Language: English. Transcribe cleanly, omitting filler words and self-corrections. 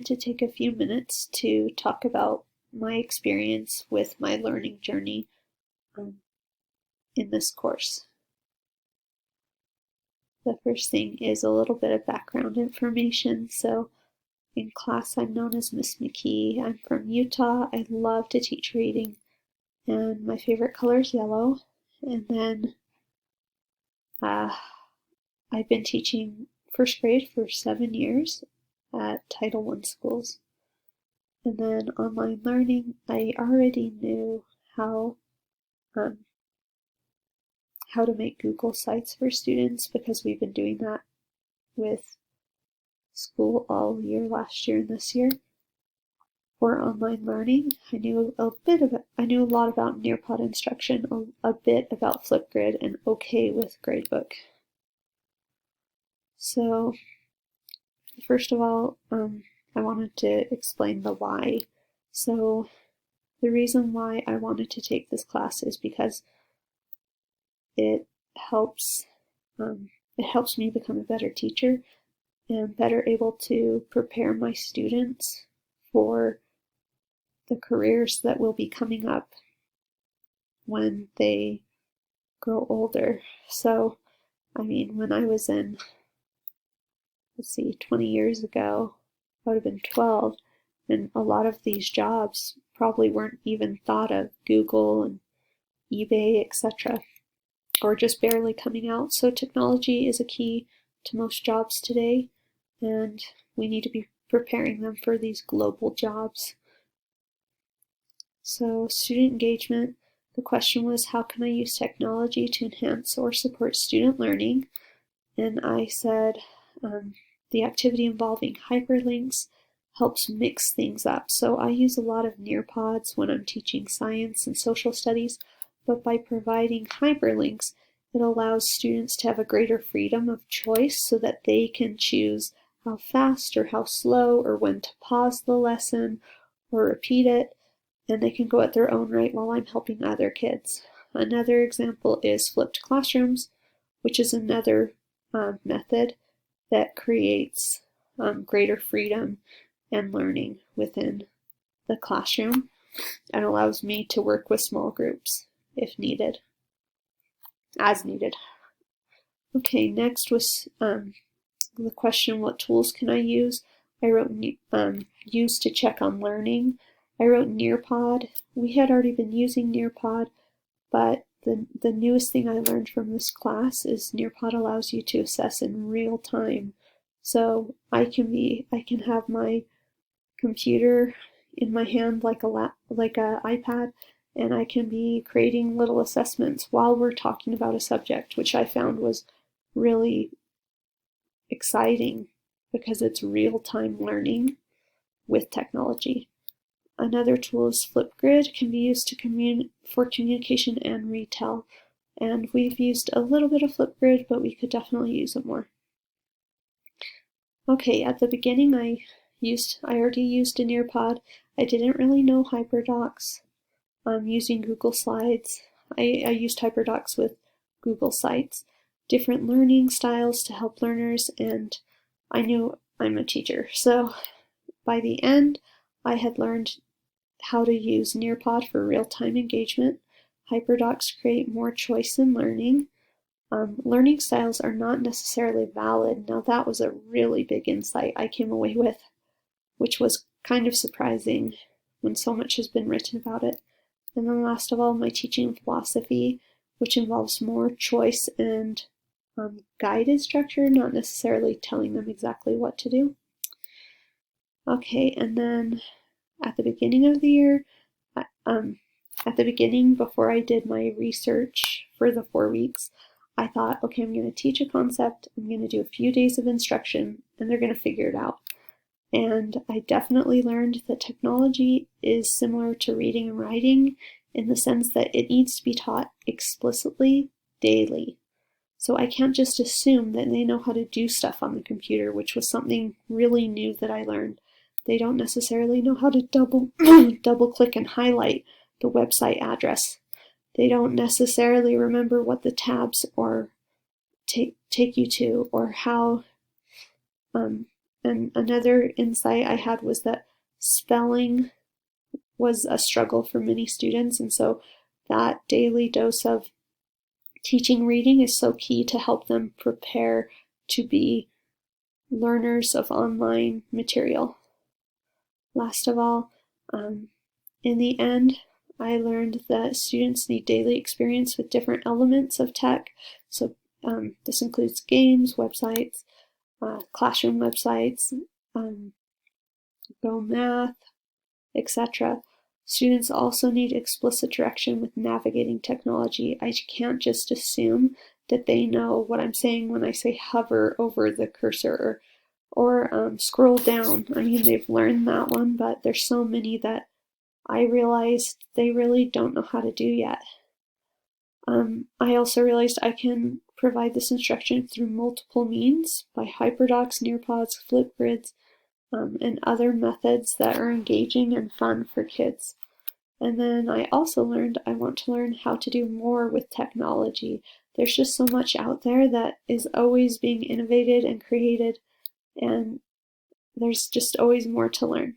to take a few minutes to talk about my experience with my learning journey um, in this course. The first thing is a little bit of background information. So in class, I'm known as Miss McKee. I'm from Utah. I love to teach reading, and my favorite color is yellow. And then I've been teaching first grade for 7 years at Title I schools. And then online learning, I already knew um, how to make Google Sites for students because we've been doing that with school all year last year and this year. For online learning, I knew a lot about Nearpod instruction, a bit about Flipgrid, and okay with Gradebook. So first of all, I wanted to explain the why. So the reason why I wanted to take this class is because it helps me become a better teacher and better able to prepare my students for the careers that will be coming up when they grow older. So, when I was in, 20 years ago, I would have been 12, and a lot of these jobs probably weren't even thought of, Google and eBay, etc., or just barely coming out. So technology is a key to most jobs today, and we need to be preparing them for these global jobs. So student engagement, the question was, how can I use technology to enhance or support student learning? And I said the activity involving hyperlinks helps mix things up. So I use a lot of Nearpods when I'm teaching science and social studies, but by providing hyperlinks, it allows students to have a greater freedom of choice so that they can choose how fast or how slow or when to pause the lesson or repeat it, and they can go at their own rate while I'm helping other kids. Another example is flipped classrooms, which is another method that creates greater freedom and learning within the classroom and allows me to work with small groups if needed, as needed. Okay, next was the question, what tools can I use? I wrote use to check on learning. I wrote Nearpod. We had already been using Nearpod, but the newest thing I learned from this class is Nearpod allows you to assess in real time. So I can have my computer in my hand like a iPad, and I can be creating little assessments while we're talking about a subject, which I found was really exciting because it's real-time learning with technology. Another tool is Flipgrid, can be used for communication and retail, and we've used a little bit of Flipgrid, but we could definitely use it more. Okay, at the beginning I already used a Nearpod. I didn't really know HyperDocs. I'm using Google Slides. I used HyperDocs with Google Sites, different learning styles to help learners, and I knew I'm a teacher. So by the end, I had learned how to use Nearpod for real-time engagement. HyperDocs create more choice in learning. Learning styles are not necessarily valid. Now that was a really big insight I came away with, which was kind of surprising when so much has been written about it. And then last of all, my teaching philosophy, which involves more choice and guided structure, not necessarily telling them exactly what to do. Okay, and then at the beginning of the year, before I did my research for the 4 weeks, I thought, okay, I'm going to teach a concept, I'm going to do a few days of instruction, and they're going to figure it out. And I definitely learned that technology is similar to reading and writing in the sense that it needs to be taught explicitly daily. So I can't just assume that they know how to do stuff on the computer, which was something really new that I learned. They don't necessarily know how to double click and highlight the website address. They don't necessarily remember what the tabs or take you to, or how And another insight I had was that spelling was a struggle for many students, and so that daily dose of teaching reading is so key to help them prepare to be learners of online material. Last of all, in the end, I learned that students need daily experience with different elements of tech. So this includes games, websites, classroom websites, Go Math, etc. Students also need explicit direction with navigating technology. I can't just assume that they know what I'm saying when I say hover over the cursor or scroll down. I mean, they've learned that one, but there's so many that I realized they really don't know how to do yet. I also realized I can provide this instruction through multiple means by HyperDocs, Nearpods, Flipgrids, and other methods that are engaging and fun for kids. And then I also learned I want to learn how to do more with technology. There's just so much out there that is always being innovated and created, and there's just always more to learn.